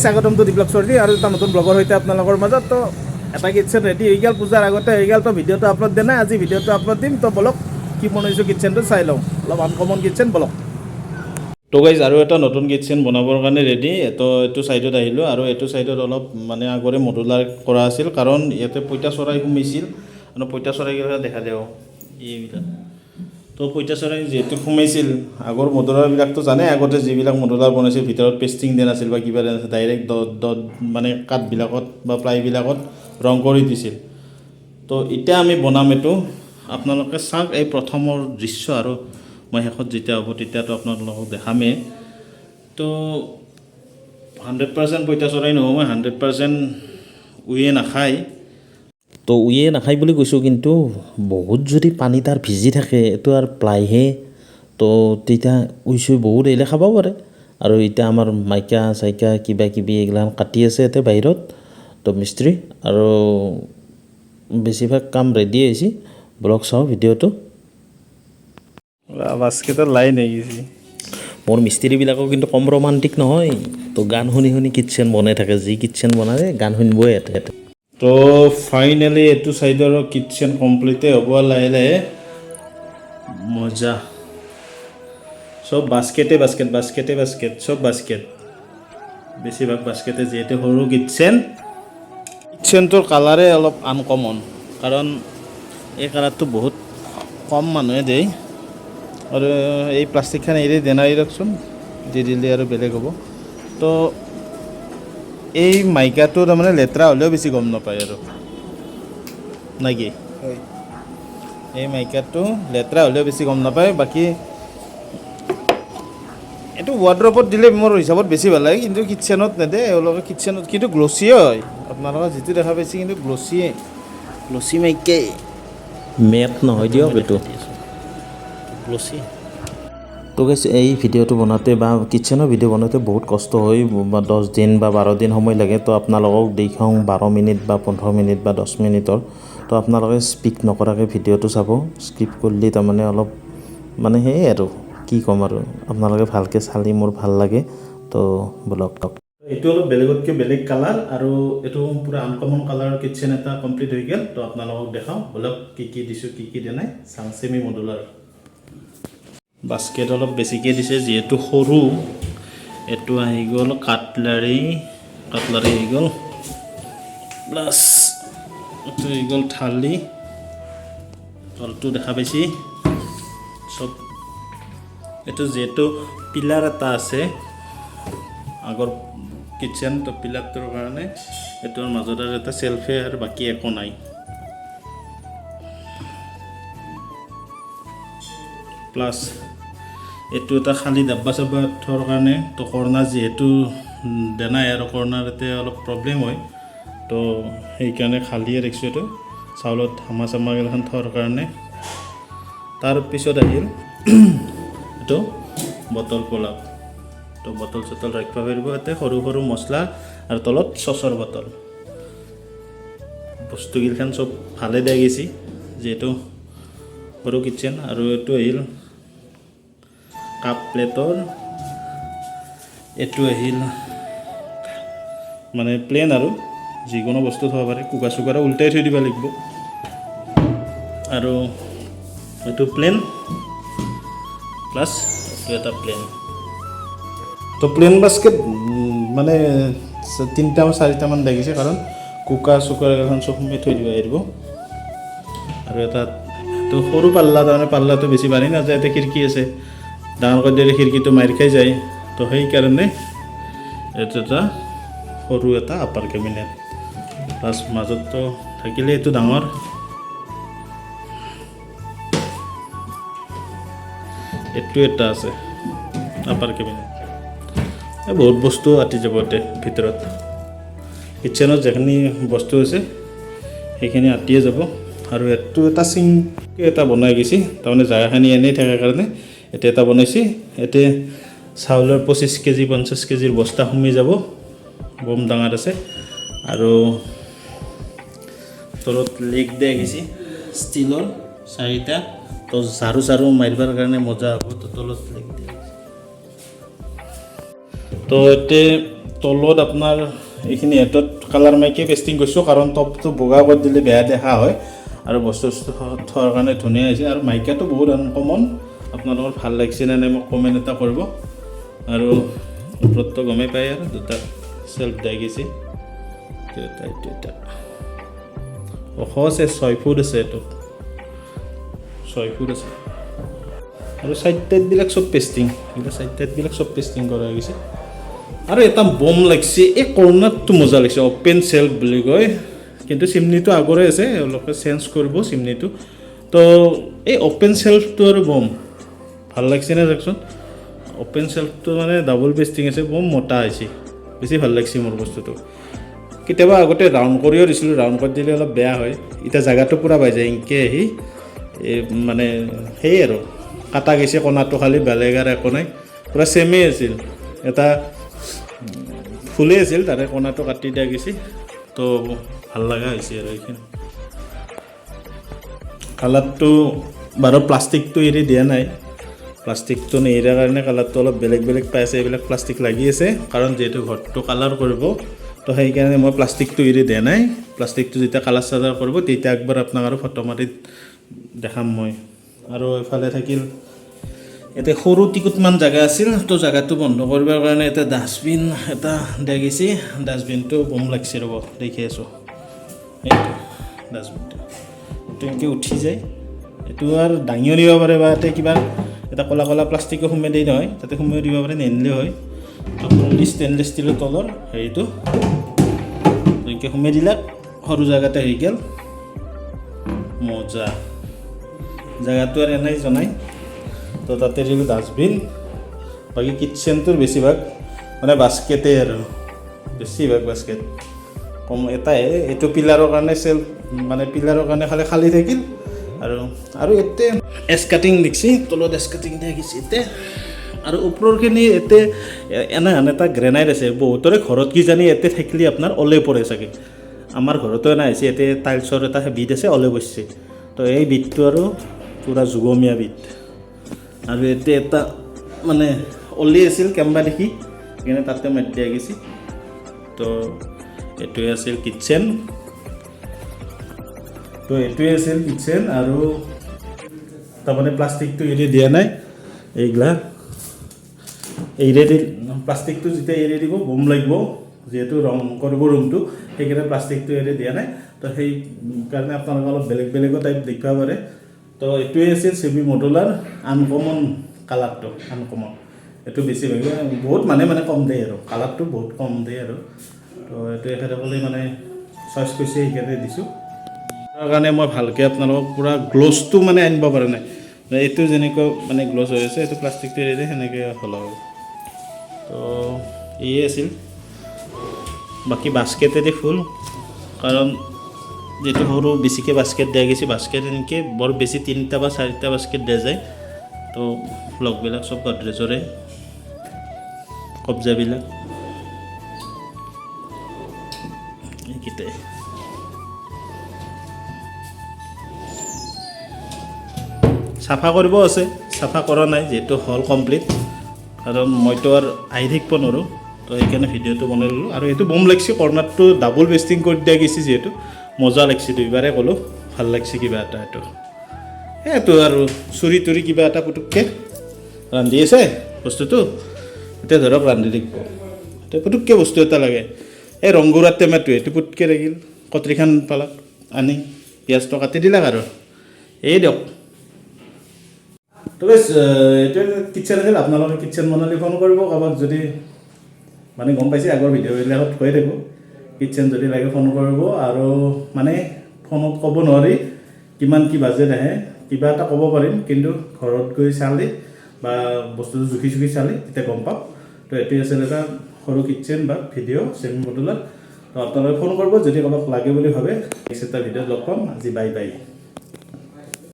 স্বাগতম two ডিব্লগ story আৰু এটা নতুন ব্লগৰ সৈতে আপোনালোকৰ মাজত তো এটা কিটচেন ৰেডি হৈ গ'ল পূজাৰ আগতে হৈ গ'ল তো ভিডিঅ'টো আপলোড দিয়া নাই আজি ভিডিঅ'টো আপলোড দিম তো বলক কি বনাইছোঁ কিটচেনটো চাই লওঁ অলপ আনকমন কিটচেন বলক তো গাইজ আৰু এটা নতুন কিটচেন বনাবৰ কাৰণে ৰেডি তো এইটো ছাইডত আহিলোঁ আৰু এইটো ছাইডত অলপ মানে আগৰে মডুলাৰ কৰা আছিল কাৰণ ইয়াতে পঁইতাচৰাই সোমাইছিল আৰু পঁইতাচৰাইকেইটা দেখা দিওঁ এইবিলাক তো পঁইতাচৰাই যিহেতু সোমাইছিল আগৰ মডুলাৰবিলাকতো জানে আগতে যিবিলাক মডুলাৰ বনাইছিল ভিতৰত পেষ্টিং দিয়া নাছিল বা কিবা দিয়া নাছিল ডাইৰেক্ট মানে কাঠবিলাকত বা প্লাইবিলাকত ৰং কৰি দিছিল তো এতিয়া আমি বনাম এইটো আপোনালোকে চাওক এই প্ৰথমৰ দৃশ্য আৰু মই শেষত যেতিয়া হ'ব তেতিয়াতো আপোনালোকক দেখামেই তো 100% পঁইতাচৰাই নহ'ব মই 100% উয়ে নাখায় তো উয়ে নাখায় বুলি কৈছোঁ কিন্তু বহুত যদি পানী তাৰ ভিজি থাকে এইটো আৰু প্লাইহে তো তেতিয়া উইচুই বহুত এৰিলে খাব পাৰে আৰু এতিয়া আমাৰ মাইকা চাইকা কিবা কিবি এইগিলান কাটি আছে ইয়াতে বাহিৰত তো মিস্ত্ৰী আৰু বেছিভাগ কাম ৰেডি হৈছে ব্লগ চাওঁ ভিডিঅ'টো বাস্কেটৰ লাইন আহিছে মোৰ মিস্ত্ৰীবিলাকো কিন্তু কম ৰোমান্টিক নহয় তো গান শুনি শুনি কিটচেন বনাই থাকে যি কিটচেন বনালে গান শুনিবই ইয়াতে তো ফাইনেলি এইটো চাইডৰ কিটচেন কমপ্লিটে হ'ব লাহে লাহে মজা সব বাস্কেটে বাস্কেট সব বাস্কেট বেছিভাগ বাস্কেটে যিহেতু সৰু কিটচেনটোৰ কালাৰে অলপ আনকমন কাৰণ এই কালাৰটো বহুত কম মানুহে দেই আৰু এই প্লাষ্টিকখন এৰি দেনাই দিয়কচোন দি দিলে আৰু বেলেগ হ'ব তো এই মাইকাটো তাৰমানে লেতেৰা হ'লেও বেছি গম নাপায় আৰু নাকি এই মাইকাটো লেতেৰা হ'লেও বেছি গম নাপায় বাকী এইটো ৱাৰ্ড্ৰবত দিলে মোৰ হিচাপত বেছি ভাল লাগে কিন্তু কিটচেনত নেদে এওঁলোকে কিটচেনত কিন্তু গ্ল'চিয়ে হয় আপোনালোকে যিটো দেখা পাইছে কিন্তু গ্ল'চি মাইকে মেট নহয় দিয়ক এইটো গ্ল'চি তো গাইছ এই ভিডিঅ'টো বনাওঁতে বা কিটচেনৰ ভিডিঅ' বনাওঁতে বহুত কষ্ট হয় বা 10 দিন বা 12 দিন সময় লাগে তো আপোনালোকক দেখাওঁ 12 মিনিট বা 15 মিনিট বা 10 মিনিটৰ তো আপোনালোকে স্পিক নকৰাকৈ ভিডিঅ'টো চাব স্কিপ কৰিলে তাৰমানে অলপ মানে সেয়ে আৰু কি ক'ম আৰু আপোনালোকে ভালকৈ চালি মোৰ ভাল লাগে তো বলক এইটো অলপ বেলেগতকৈ বেলেগ কালাৰ আৰু এইটো পূৰা আনকমন কালাৰৰ কিটচেন এটা কমপ্লিট হৈ গ'ল তো আপোনালোকক দেখাওঁ বলক কি কি দিছোঁ কি কি দিয়া নাই চাওঁ চেমি মডুলাৰ বাস্কেট অলপ বেছিকৈ দিছে যিহেতু সৰু এইটো আহি গ'ল কাটলাৰী আহি গ'ল প্লাছ এইটো আহি গ'ল থালি তলটো দেখা পাইছি চব এইটো যিহেতু পিলাৰ এটা আছে আগৰ কিটচেন তো পিলাৰটোৰ কাৰণে এইটোৰ মাজত আৰু এটা চেল্ফে আৰু বাকী একো নাই প্লাছ এইটো এটা খালী ডাব্বা চাব্বা থোৱাৰ কাৰণে তো কৰ্ণাৰ যিহেতু দেনাই আৰু কৰ্ণাৰতে অলপ প্ৰব্লেম হয় তো সেইকাৰণে খালীয়ে ৰাখিছোঁ এইটো চাউলত হামা চামাগিলাখন থোৱাৰ কাৰণে তাৰপিছত আহিল এইটো বটল পোলাপ তো বটল চটল ৰাখিব পাৰিব ইয়াতে সৰু সৰু মছলা আৰু তলত চচৰ বটল বস্তুগিলাখন চব ভালে দিয়া গৈছে যিহেতু সৰু কিটচেন আৰু এইটো আহিল কাপ প্লেটৰ এইটো আহিল মানে প্লেন আৰু যিকোনো বস্তু থ'ব পাৰে কুকাৰ চুকাৰো উল্টাই থৈ দিব লাগিব আৰু এইটো প্লেন প্লাছ এইটো এটা প্লেন তো প্লেন বাস্কেট মানে 3টা বা 4টামান লাগিছে কাৰণ কুকাৰ চুকাৰ এখন চব সোমাই থৈ দিব পাৰিব আৰু এটা তো সৰু পাল্লা তাৰমানে পাল্লাটো বেছি বাঢ়ি নাযায় এতিয়া খিৰিকী আছে ডাঙৰকৈ দিলে খিৰিকীটো মাৰি খাই যায় তো সেইকাৰণে এইটো এটা সৰু এটা আপাৰ কেবিনেট প্লাছ মাজততো থাকিলে এইটো ডাঙৰ এইটো এটা আছে আপাৰ কেবিনেট বহুত বস্তু আঁতি যাব ইয়াতে ভিতৰত কিটচেনত যিখিনি বস্তু আছে সেইখিনি আঁতিয়ে যাব আৰু এইটো এটা চিংকি এটা বনাই গৈছে তাৰমানে জেগাখিনি এনেই থাকে কাৰণে এতিয়া এটা বনাইছে এতিয়া চাউলৰ 25 কেজি 50 কেজিৰ বস্তা সোমাই যাব বম ডাঙৰ আছে আৰু তলত লেগ দিয়া গৈছে ষ্টিলৰ 4টা তো ঝাৰু মাৰিবৰ কাৰণে মজা হ'ব তো তলত লেগ দিয়া তো এতে তলত আপোনাৰ এইখিনি হেডত কালাৰ মাইকে পেষ্টিং কৰিছোঁ কাৰণ টপটো বগা কৰি দিলে বেয়া দেখা হয় আৰু বস্তু থোৱাৰ কাৰণে ধুনীয়া হৈছে আৰু মাইকাটো বহুত আনকমন আপোনালোকৰ ভাল লাগিছে নে নাই মোক কমেণ্ট এটা কৰিব আৰু ওপৰততো গমেই পায় আৰু দুটা চেল্ফ দাই গৈছে এটা ওখ আছে 6 ফুট আছে এইটো 6 ফুট আছে আৰু সাইড টাইডবিলাক সব পেষ্টিং এটা সাইড টাইডবিলাক সব পেষ্টিং কৰা গৈছে আৰু এটা বম লাগছে এই কৰ্নাৰটো মজা লাগিছে ওপেন সেলফ বুলি কয় কিন্তু চিমনিটো আগৰে আছে অলপ চেঞ্জ কৰিব চিমনিটো তো এই ওপেন সেলফটো আৰু বম ভাল লাগছে না দেখছোন ওপেন সেলফটো মানে ডাবল পেষ্টিং আছে বম মোটা হৈছে বেছি ভাল লাগছে মোৰ বস্তুটো কেতিয়াবা আগতে ৰাউণ্ড কৰিও দিছিলোঁ ৰাউণ্ড কৰি দিলে অলপ বেয়া হয় এটা জায়গাটো পুৰা পাই যায় ইনকে আহি মানে সেই আৰু কাটা গৈছে কোণাটো খালি বেলেগ আৰু একো নাই পুৰা ছেমেই আছিল এটা ফুলেই আছিল তাৰে কোণাটো কাটি দিয়া গৈছে তো ভাল লগা হৈছে আৰু এইখিনি কালাৰটো বাৰু প্লাষ্টিকটো এৰি দিয়া নাই প্লাষ্টিকটো নেৰাৰ কাৰণে কালাৰটো অলপ বেলেগ বেলেগ পাই আছে এইবিলাক প্লাষ্টিক লাগি আছে কাৰণ যিহেতু ঘৰটো কালাৰ কৰিব তো সেইকাৰণে মই প্লাষ্টিকটো এৰি দিয়া নাই প্লাষ্টিকটো যেতিয়া কালাৰ চালাৰ কৰিব তেতিয়া একবাৰ আপোনাক আৰু ফটো মাৰি দেখাম মই আৰু এফালে থাকিল এতে সৰু টিকুটমান জায়গা আছিল তো জায়গাটো বন্ধ কৰিবৰ কাৰণে এটা ডাষ্টবিন এটা দিয়া গৈছে ডাষ্টবিনটো বম লাগছে ৰ'ব দেখি আছোঁ এইটো ডাষ্টবিনটো এইটো এনেকৈ উঠি যায় এইটো আৰু দাঙিও দিব পাৰে বা ইয়াতে কিবা এটা কলা কলা প্লাষ্টিকো সোমাই দিয়ে নহয় তাতে সোমাই দিব পাৰে নেনিলে হয় তো ষ্টেইনলেছ ষ্টিলৰ তলৰ হেৰিটো এনেকৈ সোমাই দিলে সৰু জেগাতে হৈ গ'ল মজা জেগাটো আৰু এনেই জনাই তো তাতে দিলোঁ ডাষ্টবিন বাকী কিটচেনটোৰ বেছিভাগ মানে বাস্কেটে আৰু বেছিভাগ বাস্কেট কম এটাই এইটো পিলাৰৰ কাৰণে চেল্ফ মানে পিলাৰৰ কাৰণে খালি থাকিল আৰু এতে এছ কাটিং দেখছি তলত এছ কাটিং দিয়া গৈছে এতে আৰু ওপৰৰখিনি এতে এনাহান এটা গ্ৰেনাইট আছে বহুতৰে ঘৰত কিজানি এতে থাকিলে আপোনাৰ ওলাই পৰে চাগে আমাৰ ঘৰতো এনে হৈছে এতে টাইলছৰ এটা বিট আছে ওলাই পৰছে তো এই বিটটো আৰু পুৰা যুগমীয়া বিট আৰু এতে এটা মানে ওলাই আছিল কেম্বা দেখি সেইকাৰণে তাতে মাতি দিয়া গৈছে তো এইটোৱে আছিল কিটচেন তো এইটোৱে আছিল কিটচেন আৰু তাৰমানে প্লাষ্টিকটো এৰি দিয়া নাই এইগিলা এৰি দি প্লাষ্টিকটো যেতিয়া এৰি দিব বম লাগিব যিহেতু ৰং কৰিব ৰুমটো সেইকাৰণে প্লাষ্টিকটো এৰি দিয়া নাই তো সেই কাৰণে আপোনালোকে অলপ বেলেগ বেলেগো টাইপ দেখিব পাৰে তো এইটোৱে আছিল চেমি মডুলাৰ আনকমন কালাৰটো আনকমন এইটো বেছি বহুত মানে কম দিয়ে আৰু কালাৰটো বহুত কম দিয়ে আৰু তো এইটো এখেতসকলে মানে চইচ কৰিছে সেইকাৰণে দিছোঁ তাৰ কাৰণে মই ভালকৈ আপোনালোকক পূৰা গ্ল'জটো মানে আনিব পৰা নাই এইটো যেনেকৈ মানে গ্ল'জ হৈ আছে এইটো প্লাষ্টিকটো এৰি দিয়ে সেনেকৈ হ'ল আৰু তো এয়ে আছিল বাকী বাস্কেটেদি ফুল কাৰণ যেটো সৰু বেছিকৈ বাস্কেট দিয়া গৈছে বাস্কেট এনেকৈ বৰ বেছি 3টা বা 4টা বাস্কেট দিয়া যায় তো ব্লকবিলাক চব গডৰেজৰে কব্জাবিলাক এইকেইটাই চাফা কৰিব আছে চাফা কৰা নাই যেহেতু হল কমপ্লিট কাৰণ মইতো আৰু আহি থাকিব নোৱাৰোঁ তো সেইকাৰণে ভিডিঅ'টো বনাই ল'লোঁ আৰু এইটো বম লাগছে কৰ্নাৰটো ডাবল পেষ্টিং কৰি দিয়া গৈছে যিহেতু মজা লাগছে দুইবাৰে ক'লোঁ ভাল লাগছে কিবা এটা এইটো আৰু চুৰি তুৰি কিবা এটা পুটুককৈ ৰান্ধি আছে বস্তুটো এতিয়া ধৰক ৰান্ধি থাকিব এতিয়া পুটুককৈ বস্তু এটা লাগে এই ৰংগুৰাৰ টেমাটো এইটো পুটকৈ লাগিল কটৰিখন পালাক আনি পিঁয়াজটো কাটি দিলাক আৰু এই দিয়ক তো বেছ এইটোৱে কিটচেন আছিল আপোনালোকে কিটচেন বনালে ফোন কৰিব কাৰোবাক যদি মানে গম পাইছে আগৰ ভিডিঅ'বিলাকত কৈ থাকোঁ কিটচেন যদি লাগে ফোন কৰিব আৰু মানে ফোনত ক'ব নোৱাৰি কিমান কি বাজেট আহে কিবা এটা ক'ব পাৰিম কিন্তু ঘৰত গৈ চালি বা বস্তুটো জুখি চুখি চালি তেতিয়া গম পাম তো এইটোৱে আছিল এটা সৰু কিটচেন বা ভিডিঅ' চেমি মডুলাৰ তো আপোনালোকে ফোন কৰিব যদি কাৰোবাক লাগে বুলি ভাবে নেক্সট এটা ভিডিঅ'ত লগ পাম আজি বাই বাই